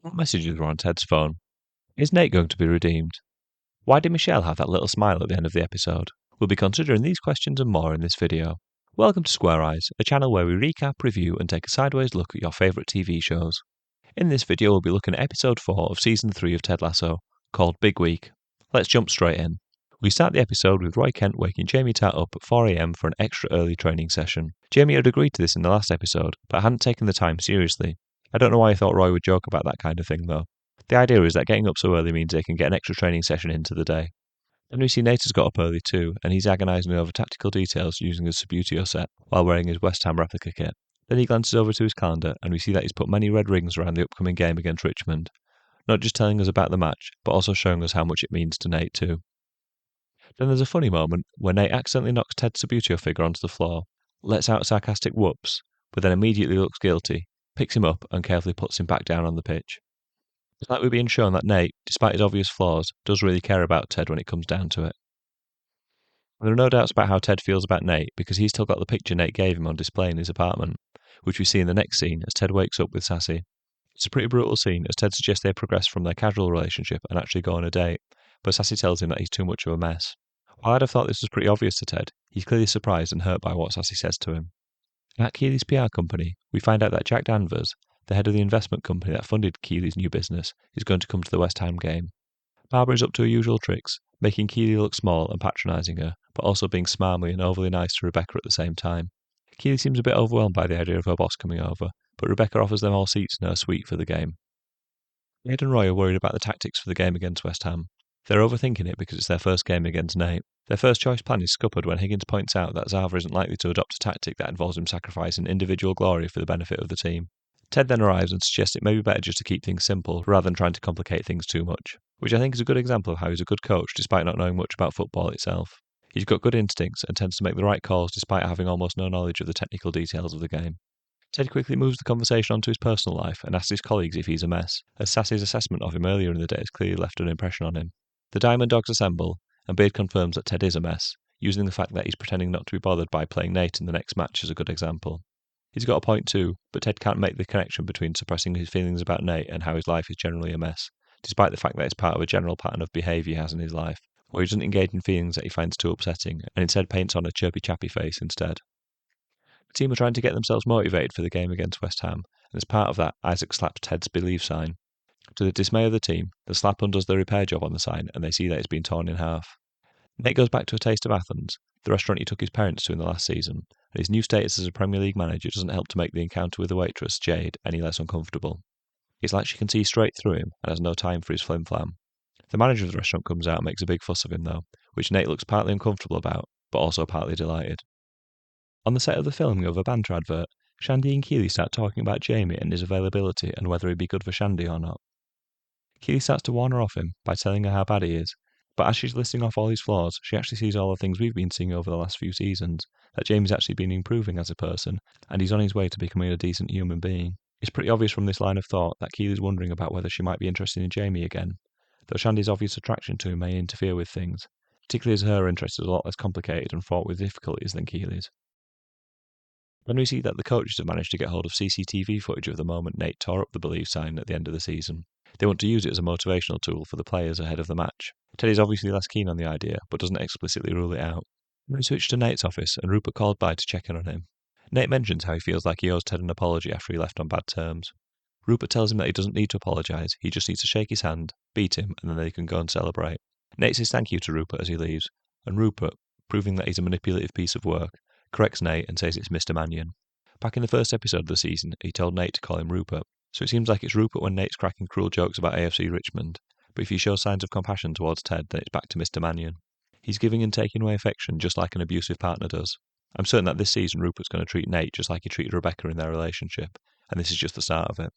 What messages were on Ted's phone? Is Nate going to be redeemed? Why did Michelle have that little smile at the end of the episode? We'll be considering these questions and more in this video. Welcome to Square Eyes, a channel where we recap, review and take a sideways look at your favourite TV shows. In this video we'll be looking at episode 4 of season 3 of Ted Lasso, called Big Week. Let's jump straight in. We start the episode with Roy Kent waking Jamie Tatt up at 4 AM for an extra early training session. Jamie had agreed to this in the last episode, but hadn't taken the time seriously. I don't know why I thought Roy would joke about that kind of thing though. The idea is that getting up so early means they can get an extra training session into the day. Then we see Nate has got up early too, and he's agonising over tactical details using his Subbuteo set while wearing his West Ham replica kit. Then he glances over to his calendar and we see that he's put many red rings around the upcoming game against Richmond. Not just telling us about the match, but also showing us how much it means to Nate too. Then there's a funny moment where Nate accidentally knocks Ted's Subbuteo figure onto the floor, lets out a sarcastic whoops, but then immediately looks guilty, picks him up and carefully puts him back down on the pitch. It's like we're being shown that Nate, despite his obvious flaws, does really care about Ted when it comes down to it. There are no doubts about how Ted feels about Nate because he's still got the picture Nate gave him on display in his apartment, which we see in the next scene as Ted wakes up with Sassy. It's a pretty brutal scene as Ted suggests they progress from their casual relationship and actually go on a date, but Sassy tells him that he's too much of a mess. While I'd have thought this was pretty obvious to Ted, he's clearly surprised and hurt by what Sassy says to him. At Keeley's PR company, we find out that Jack Danvers, the head of the investment company that funded Keeley's new business, is going to come to the West Ham game. Barbara is up to her usual tricks, making Keeley look small and patronising her, but also being smarmy and overly nice to Rebecca at the same time. Keeley seems a bit overwhelmed by the idea of her boss coming over, but Rebecca offers them all seats in her suite for the game. Nate and Roy are worried about the tactics for the game against West Ham. They're overthinking it because it's their first game against Nate. Their first choice plan is scuppered when Higgins points out that Zava isn't likely to adopt a tactic that involves him sacrificing individual glory for the benefit of the team. Ted then arrives and suggests it may be better just to keep things simple rather than trying to complicate things too much, which I think is a good example of how he's a good coach despite not knowing much about football itself. He's got good instincts and tends to make the right calls despite having almost no knowledge of the technical details of the game. Ted quickly moves the conversation onto his personal life and asks his colleagues if he's a mess, as Sassy's assessment of him earlier in the day has clearly left an impression on him. The Diamond Dogs assemble, and Beard confirms that Ted is a mess, using the fact that he's pretending not to be bothered by playing Nate in the next match as a good example. He's got a point too, but Ted can't make the connection between suppressing his feelings about Nate and how his life is generally a mess, despite the fact that it's part of a general pattern of behaviour he has in his life, where he doesn't engage in feelings that he finds too upsetting, and instead paints on a chirpy-chappy face instead. The team are trying to get themselves motivated for the game against West Ham, and as part of that, Isaac slaps Ted's Believe sign. To the dismay of the team, the slap undoes the repair job on the sign and they see that it's been torn in half. Nate goes back to A Taste of Athens, the restaurant he took his parents to in the last season, and his new status as a Premier League manager doesn't help to make the encounter with the waitress, Jade, any less uncomfortable. It's like she can see straight through him and has no time for his flim-flam. The manager of the restaurant comes out and makes a big fuss of him though, which Nate looks partly uncomfortable about, but also partly delighted. On the set of the filming of a banter advert, Shandy and Keeley start talking about Jamie and his availability and whether he'd be good for Shandy or not. Keeley starts to warn her off him by telling her how bad he is, but as she's listing off all his flaws, she actually sees all the things we've been seeing over the last few seasons, that Jamie's actually been improving as a person, and he's on his way to becoming a decent human being. It's pretty obvious from this line of thought that Keeley's wondering about whether she might be interested in Jamie again, though Shandy's obvious attraction to him may interfere with things, particularly as her interest is a lot less complicated and fraught with difficulties than Keeley's. Then we see that the coaches have managed to get hold of CCTV footage of the moment Nate tore up the Believe sign at the end of the season. They want to use it as a motivational tool for the players ahead of the match. Ted is obviously less keen on the idea, but doesn't explicitly rule it out. We switch to Nate's office, and Rupert called by to check in on him. Nate mentions how he feels like he owes Ted an apology after he left on bad terms. Rupert tells him that he doesn't need to apologise, he just needs to shake his hand, beat him, and then they can go and celebrate. Nate says thank you to Rupert as he leaves, and Rupert, proving that he's a manipulative piece of work, corrects Nate and says it's Mr. Mannion. Back in the first episode of the season, he told Nate to call him Rupert, so it seems like it's Rupert when Nate's cracking cruel jokes about AFC Richmond, but if he shows signs of compassion towards Ted, then it's back to Mr. Mannion. He's giving and taking away affection just like an abusive partner does. I'm certain that this season Rupert's going to treat Nate just like he treated Rebecca in their relationship, and this is just the start of it.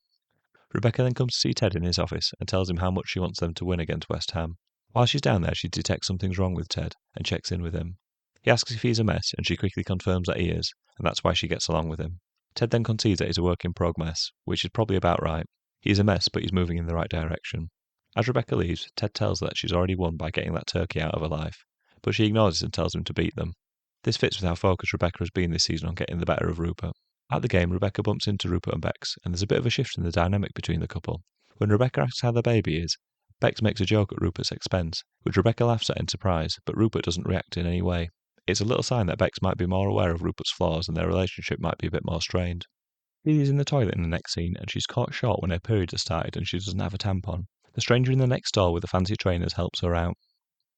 Rebecca then comes to see Ted in his office and tells him how much she wants them to win against West Ham. While she's down there, she detects something's wrong with Ted and checks in with him. He asks if he's a mess, and she quickly confirms that he is, and that's why she gets along with him. Ted then concedes that he's a work in progress, which is probably about right. He is a mess, but he's moving in the right direction. As Rebecca leaves, Ted tells her that she's already won by getting that turkey out of her life, but she ignores it and tells him to beat them. This fits with how focused Rebecca has been this season on getting the better of Rupert. At the game, Rebecca bumps into Rupert and Bex, and there's a bit of a shift in the dynamic between the couple. When Rebecca asks how the baby is, Bex makes a joke at Rupert's expense, which Rebecca laughs at in surprise, but Rupert doesn't react in any way. It's a little sign that Bex might be more aware of Rupert's flaws and their relationship might be a bit more strained. Keeley's in the toilet in the next scene, and she's caught short when her period has started and she doesn't have a tampon. The stranger in the next stall with the fancy trainers helps her out.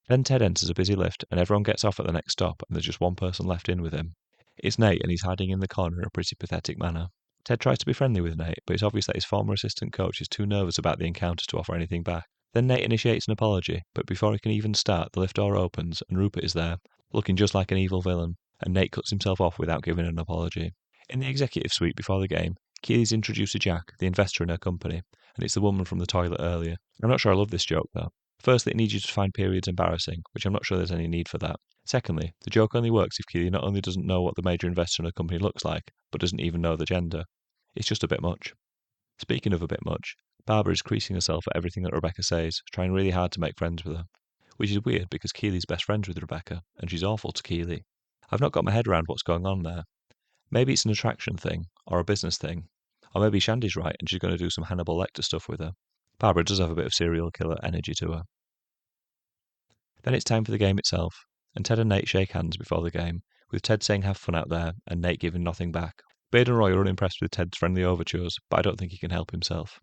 Then Ted enters a busy lift, and everyone gets off at the next stop, and there's just one person left in with him. It's Nate, and he's hiding in the corner in a pretty pathetic manner. Ted tries to be friendly with Nate, but it's obvious that his former assistant coach is too nervous about the encounter to offer anything back. Then Nate initiates an apology, but before he can even start, the lift door opens, and Rupert is there, looking just like an evil villain, and Nate cuts himself off without giving an apology. In the executive suite before the game, Keeley's introduced to Jack, the investor in her company, and it's the woman from the toilet earlier. I'm not sure I love this joke, though. Firstly, it needs you to find periods embarrassing, which I'm not sure there's any need for that. Secondly, the joke only works if Keeley not only doesn't know what the major investor in her company looks like, but doesn't even know the gender. It's just a bit much. Speaking of a bit much, Barbara is creasing herself at everything that Rebecca says, trying really hard to make friends with her. Which is weird because Keeley's best friends with Rebecca, and she's awful to Keeley. I've not got my head around what's going on there. Maybe it's an attraction thing, or a business thing. Or maybe Shandy's right and she's going to do some Hannibal Lecter stuff with her. Barbara does have a bit of serial killer energy to her. Then it's time for the game itself, and Ted and Nate shake hands before the game, with Ted saying have fun out there, and Nate giving nothing back. Beard and Roy are unimpressed with Ted's friendly overtures, but I don't think he can help himself.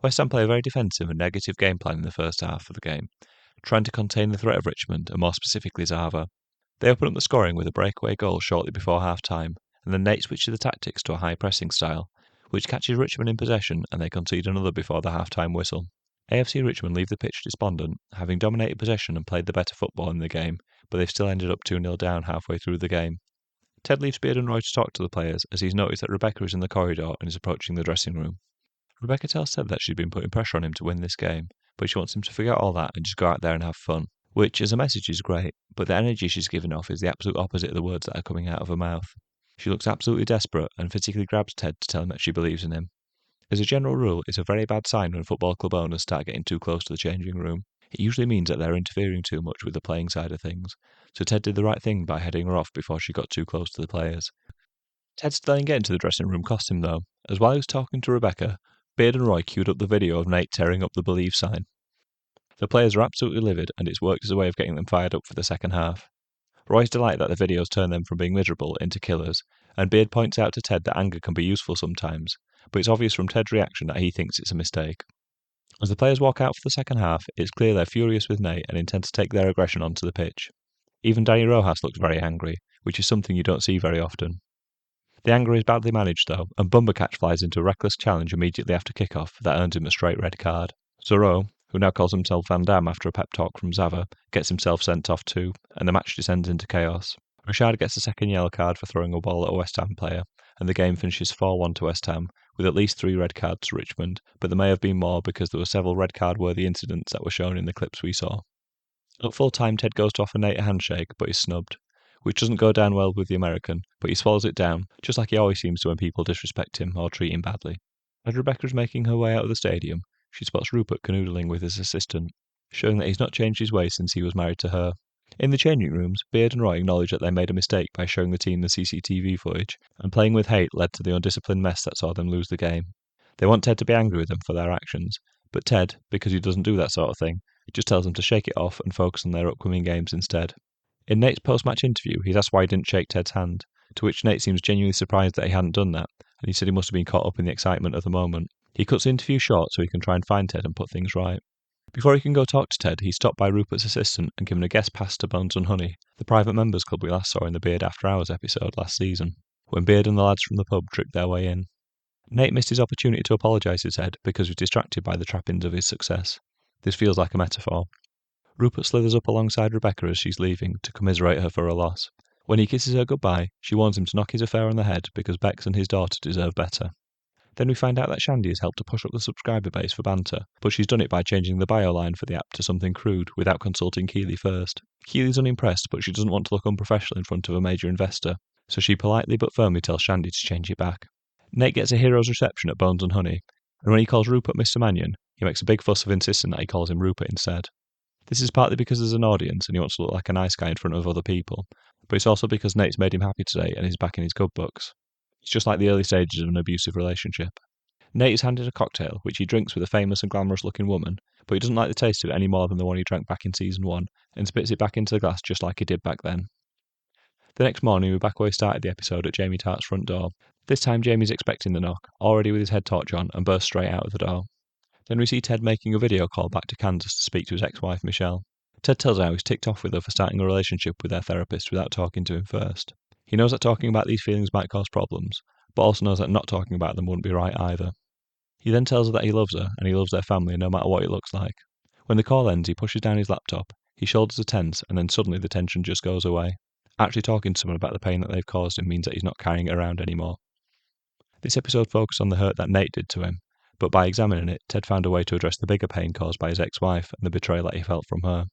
West Ham play a very defensive and negative game plan in the first half of the game, trying to contain the threat of Richmond, and more specifically Zava. They open up the scoring with a breakaway goal shortly before half-time, and then Nate switches the tactics to a high-pressing style, which catches Richmond in possession, and they concede another before the half-time whistle. AFC Richmond leave the pitch despondent, having dominated possession and played the better football in the game, but they've still ended up 2-0 down halfway through the game. Ted leaves Beard and Roy to talk to the players, as he's noticed that Rebecca is in the corridor and is approaching the dressing room. Rebecca tells Ted that she's been putting pressure on him to win this game, but she wants him to forget all that and just go out there and have fun, which as a message is great, but the energy she's giving off is the absolute opposite of the words that are coming out of her mouth. She looks absolutely desperate and physically grabs Ted to tell him that she believes in him. As a general rule, it's a very bad sign when football club owners start getting too close to the changing room. It usually means that they're interfering too much with the playing side of things, so Ted did the right thing by heading her off before she got too close to the players. Ted's delaying getting to the dressing room cost him though, as while he was talking to Rebecca, Beard and Roy queued up the video of Nate tearing up the Believe sign. The players are absolutely livid, and it's worked as a way of getting them fired up for the second half. Roy's delighted that the videos turn them from being miserable into killers, and Beard points out to Ted that anger can be useful sometimes, but it's obvious from Ted's reaction that he thinks it's a mistake. As the players walk out for the second half, it's clear they're furious with Nate and intend to take their aggression onto the pitch. Even Danny Rojas looks very angry, which is something you don't see very often. The anger is badly managed though, and Bumbercatch flies into a reckless challenge immediately after kick-off that earns him a straight red card. Zorro, who now calls himself Van Damme after a pep talk from Zava, gets himself sent off too, and the match descends into chaos. Richard gets a second yellow card for throwing a ball at a West Ham player, and the game finishes 4-1 to West Ham, with at least 3 red cards to Richmond, but there may have been more because there were several red card-worthy incidents that were shown in the clips we saw. At full time, Ted goes to offer Nate a handshake, but is snubbed, which doesn't go down well with the American, but he swallows it down, just like he always seems to when people disrespect him or treat him badly. As Rebecca is making her way out of the stadium, she spots Rupert canoodling with his assistant, showing that he's not changed his ways since he was married to her. In the changing rooms, Beard and Roy acknowledge that they made a mistake by showing the team the CCTV footage, and playing with hate led to the undisciplined mess that saw them lose the game. They want Ted to be angry with them for their actions, but Ted, because he doesn't do that sort of thing, just tells them to shake it off and focus on their upcoming games instead. In Nate's post-match interview, he's asked why he didn't shake Ted's hand, to which Nate seems genuinely surprised that he hadn't done that, and he said he must have been caught up in the excitement of the moment. He cuts the interview short so he can try and find Ted and put things right. Before he can go talk to Ted, he's stopped by Rupert's assistant and given a guest pass to Bones and Honey, the private members club we last saw in the Beard After Hours episode last season, when Beard and the lads from the pub tricked their way in. Nate missed his opportunity to apologise to Ted because he was distracted by the trappings of his success. This feels like a metaphor. Rupert slithers up alongside Rebecca as she's leaving to commiserate her for her loss. When he kisses her goodbye, she warns him to knock his affair on the head because Bex and his daughter deserve better. Then we find out that Shandy has helped to push up the subscriber base for banter, but she's done it by changing the bio line for the app to something crude without consulting Keeley first. Keeley's unimpressed, but she doesn't want to look unprofessional in front of a major investor, so she politely but firmly tells Shandy to change it back. Nate gets a hero's reception at Bones and Honey, and when he calls Rupert Mr. Mannion, he makes a big fuss of insisting that he calls him Rupert instead. This is partly because there's an audience and he wants to look like a nice guy in front of other people, but it's also because Nate's made him happy today and he's back in his good books. It's just like the early stages of an abusive relationship. Nate is handed a cocktail, which he drinks with a famous and glamorous looking woman, but he doesn't like the taste of it any more than the one he drank back in season 1, and spits it back into the glass just like he did back then. The next morning, we're back where we started the episode at Jamie Tartt's front door. This time, Jamie's expecting the knock, already with his head torch on, and bursts straight out of the door. Then we see Ted making a video call back to Kansas to speak to his ex-wife, Michelle. Ted tells her how he's ticked off with her for starting a relationship with their therapist without talking to him first. He knows that talking about these feelings might cause problems, but also knows that not talking about them wouldn't be right either. He then tells her that he loves her, and he loves their family no matter what it looks like. When the call ends, he pushes down his laptop, his shoulders are tense, and then suddenly the tension just goes away. Actually talking to someone about the pain that they've caused him means that he's not carrying it around anymore. This episode focused on the hurt that Nate did to him, but by examining it, Ted found a way to address the bigger pain caused by his ex-wife and the betrayal that he felt from her.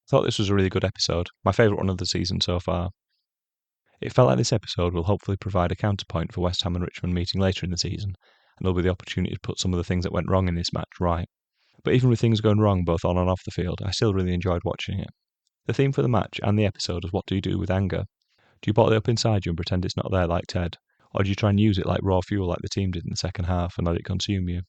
I thought this was a really good episode, my favourite one of the season so far. It felt like this episode will hopefully provide a counterpoint for West Ham and Richmond meeting later in the season, and there'll be the opportunity to put some of the things that went wrong in this match right. But even with things going wrong both on and off the field, I still really enjoyed watching it. The theme for the match and the episode was what do you do with anger? Do you bottle it up inside you and pretend it's not there like Ted? Or do you try and use it like raw fuel like the team did in the second half and let it consume you?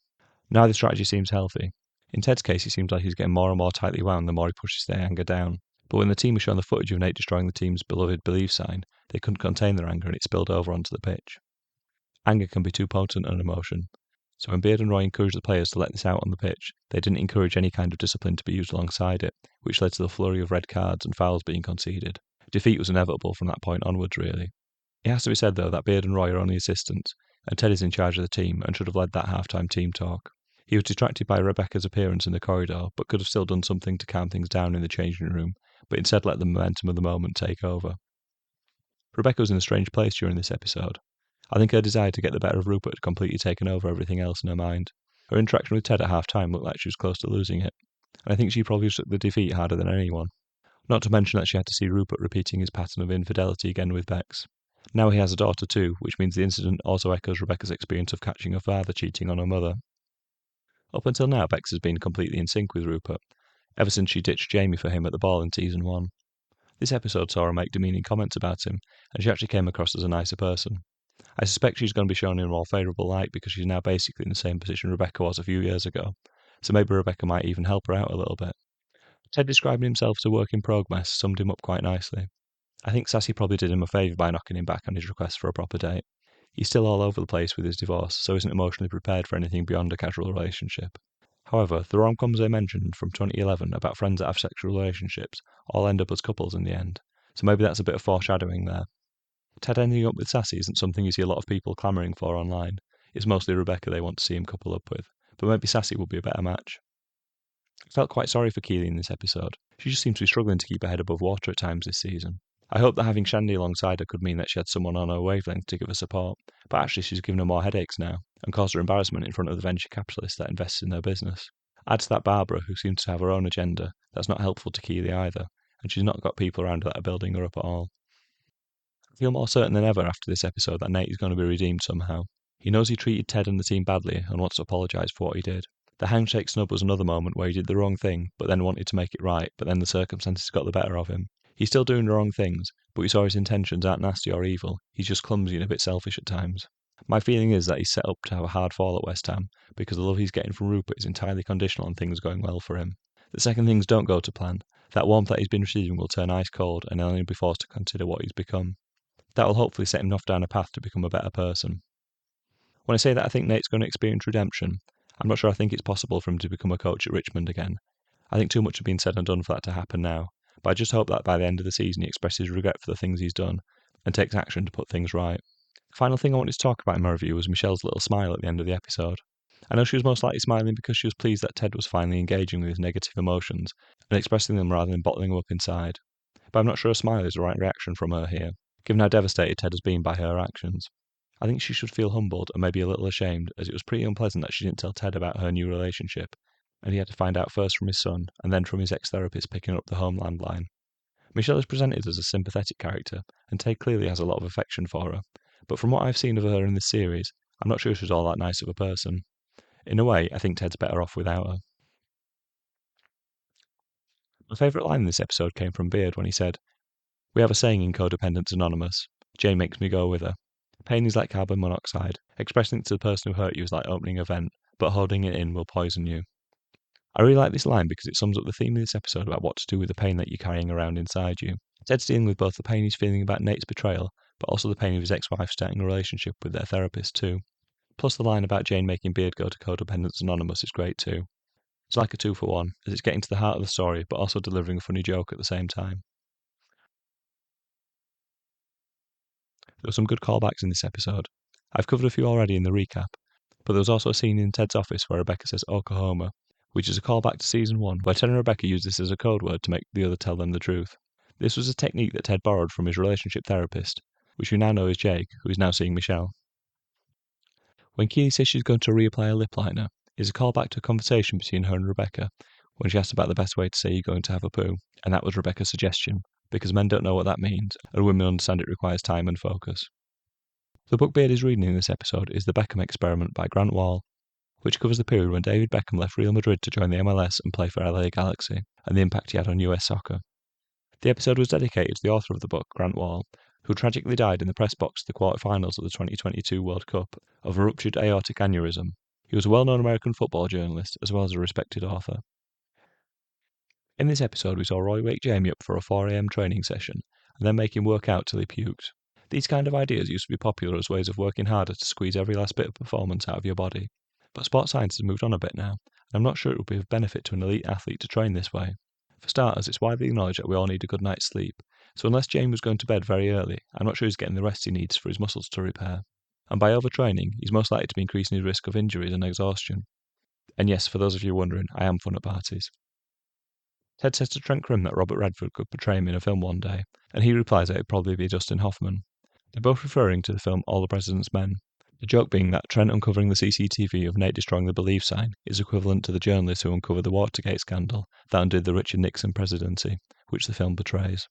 Neither strategy seems healthy. In Ted's case, it seems like he's getting more and more tightly wound the more he pushes their anger down. But when the team was shown the footage of Nate destroying the team's beloved believe sign, they couldn't contain their anger and it spilled over onto the pitch. Anger can be too potent an emotion. So when Beard and Roy encouraged the players to let this out on the pitch, they didn't encourage any kind of discipline to be used alongside it, which led to the flurry of red cards and fouls being conceded. Defeat was inevitable from that point onwards, really. It has to be said, though, that Beard and Roy are only assistants, and Ted is in charge of the team and should have led that half-time team talk. He was distracted by Rebecca's appearance in the corridor, but could have still done something to calm things down in the changing room, but instead let the momentum of the moment take over. Rebecca was in a strange place during this episode. I think her desire to get the better of Rupert had completely taken over everything else in her mind. Her interaction with Ted at half-time looked like she was close to losing it, and I think she probably took the defeat harder than anyone. Not to mention that she had to see Rupert repeating his pattern of infidelity again with Bex. Now he has a daughter too, which means the incident also echoes Rebecca's experience of catching her father cheating on her mother. Up until now, Bex has been completely in sync with Rupert, ever since she ditched Jamie for him at the ball in season 1. This episode saw her make demeaning comments about him, and she actually came across as a nicer person. I suspect she's going to be shown in a more favourable light because she's now basically in the same position Rebecca was a few years ago, so maybe Rebecca might even help her out a little bit. Ted describing himself as a work in progress summed him up quite nicely. I think Sassy probably did him a favour by knocking him back on his request for a proper date. He's still all over the place with his divorce, so isn't emotionally prepared for anything beyond a casual relationship. However, the rom-coms I mentioned from 2011 about friends that have sexual relationships all end up as couples in the end, so maybe that's a bit of foreshadowing there. Ted ending up with Sassy isn't something you see a lot of people clamouring for online. It's mostly Rebecca they want to see him couple up with, but maybe Sassy would be a better match. I felt quite sorry for Keeley in this episode. She just seems to be struggling to keep her head above water at times this season. I hope that having Shandy alongside her could mean that she had someone on her wavelength to give her support, but actually she's given her more headaches now, and caused her embarrassment in front of the venture capitalists that invests in her business. Add to that Barbara, who seems to have her own agenda, that's not helpful to Keeley either, and she's not got people around her that are building her up at all. I feel more certain than ever after this episode that Nate is going to be redeemed somehow. He knows he treated Ted and the team badly and wants to apologise for what he did. The handshake snub was another moment where he did the wrong thing, but then wanted to make it right, but then the circumstances got the better of him. He's still doing the wrong things, but we saw his intentions aren't nasty or evil. He's just clumsy and a bit selfish at times. My feeling is that he's set up to have a hard fall at West Ham, because the love he's getting from Rupert is entirely conditional on things going well for him. The second things don't go to plan, that warmth that he's been receiving will turn ice cold, and then he'll be forced to consider what he's become. That will hopefully set him off down a path to become a better person. When I say that I think Nate's going to experience redemption, I'm not sure I think it's possible for him to become a coach at Richmond again. I think too much has been said and done for that to happen now, but I just hope that by the end of the season he expresses regret for the things he's done and takes action to put things right. The final thing I wanted to talk about in my review was Michelle's little smile at the end of the episode. I know she was most likely smiling because she was pleased that Ted was finally engaging with his negative emotions and expressing them rather than bottling them up inside, but I'm not sure a smile is the right reaction from her here, given how devastated Ted has been by her actions. I think she should feel humbled and maybe a little ashamed, as it was pretty unpleasant that she didn't tell Ted about her new relationship, and he had to find out first from his son, and then from his ex-therapist picking up the home landline. Michelle is presented as a sympathetic character, and Ted clearly has a lot of affection for her, but from what I've seen of her in this series, I'm not sure she's all that nice of a person. In a way, I think Ted's better off without her. My favourite line in this episode came from Beard when he said, "We have a saying in Codependence Anonymous, Jane makes me go with her." Pain is like carbon monoxide. Expressing it to the person who hurt you is like opening a vent, but holding it in will poison you. I really like this line because it sums up the theme of this episode about what to do with the pain that you're carrying around inside you. Ted's dealing with both the pain he's feeling about Nate's betrayal, but also the pain of his ex-wife starting a relationship with their therapist too. Plus the line about Jane making Beard go to Codependence Anonymous is great too. It's like a 2-for-1, as it's getting to the heart of the story, but also delivering a funny joke at the same time. There were some good callbacks in this episode. I've covered a few already in the recap, but there was also a scene in Ted's office where Rebecca says Oklahoma, which is a callback to Season 1, where Ted and Rebecca used this as a code word to make the other tell them the truth. This was a technique that Ted borrowed from his relationship therapist, which we now know is Jake, who is now seeing Michelle. When Keeley says she's going to reapply a lip liner, it's a callback to a conversation between her and Rebecca, when she asked about the best way to say you're going to have a poo, and that was Rebecca's suggestion, because men don't know what that means, and women understand it requires time and focus. The book Beard is reading in this episode is The Beckham Experiment by Grant Wall, which covers the period when David Beckham left Real Madrid to join the MLS and play for LA Galaxy, and the impact he had on US soccer. The episode was dedicated to the author of the book, Grant Wall, who tragically died in the press box of the quarter-finals of the 2022 World Cup of a ruptured aortic aneurysm. He was a well-known American football journalist, as well as a respected author. In this episode, we saw Roy wake Jamie up for a 4 a.m. training session, and then make him work out till he puked. These kind of ideas used to be popular as ways of working harder to squeeze every last bit of performance out of your body. But sports science has moved on a bit now, and I'm not sure it would be of benefit to an elite athlete to train this way. For starters, it's widely acknowledged that we all need a good night's sleep, so unless Jamie was going to bed very early, I'm not sure he's getting the rest he needs for his muscles to repair. And by overtraining, he's most likely to be increasing his risk of injuries and exhaustion. And yes, for those of you wondering, I am fun at parties. Ted says to Trent Crimm that Robert Redford could portray him in a film one day, and he replies that it'd probably be Dustin Hoffman. They're both referring to the film All the President's Men. The joke being that Trent uncovering the CCTV of Nate destroying the Believe sign is equivalent to the journalist who uncovered the Watergate scandal that undid the Richard Nixon presidency, which the film portrays.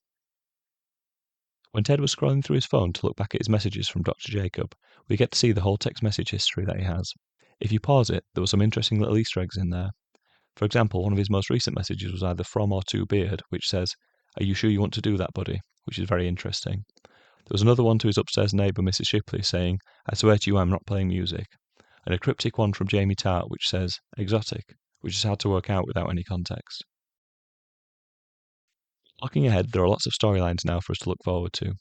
When Ted was scrolling through his phone to look back at his messages from Dr. Jacob, we get to see the whole text message history that he has. If you pause it, there were some interesting little Easter eggs in there. For example, one of his most recent messages was either from or to Beard, which says, "Are you sure you want to do that, buddy?" which is very interesting. There was another one to his upstairs neighbour, Mrs. Shipley, saying, "I swear to you I'm not playing music," and a cryptic one from Jamie Tart which says, "exotic," which is hard to work out without any context. Looking ahead, there are lots of storylines now for us to look forward to.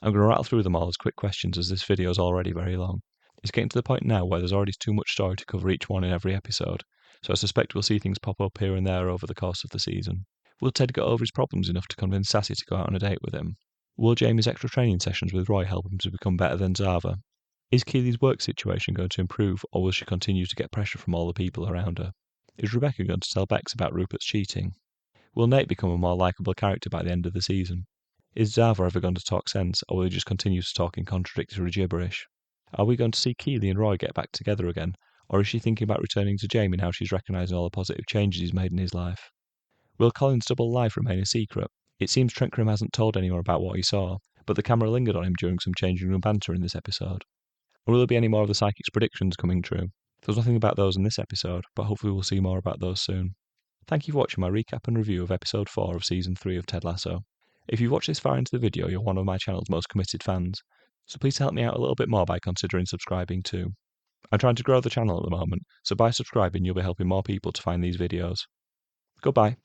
I'm going to rattle through them all as quick questions as this video is already very long. It's getting to the point now where there's already too much story to cover each one in every episode, so I suspect we'll see things pop up here and there over the course of the season. Will Ted get over his problems enough to convince Sassy to go out on a date with him? Will Jamie's extra training sessions with Roy help him to become better than Zava? Is Keeley's work situation going to improve, or will she continue to get pressure from all the people around her? Is Rebecca going to tell Bex about Rupert's cheating? Will Nate become a more likeable character by the end of the season? Is Zava ever going to talk sense, or will he just continue to talk in contradictory gibberish? Are we going to see Keeley and Roy get back together again, or is she thinking about returning to Jamie now she's recognising all the positive changes he's made in his life? Will Colin's double life remain a secret? It seems Trent Crimm hasn't told anyone about what he saw, but the camera lingered on him during some changing room banter in this episode. Or will there be any more of the psychic's predictions coming true? There's nothing about those in this episode, but hopefully we'll see more about those soon. Thank you for watching my recap and review of episode 4 of season 3 of Ted Lasso. If you've watched this far into the video, you're one of my channel's most committed fans, so please help me out a little bit more by considering subscribing too. I'm trying to grow the channel at the moment, so by subscribing you'll be helping more people to find these videos. Goodbye.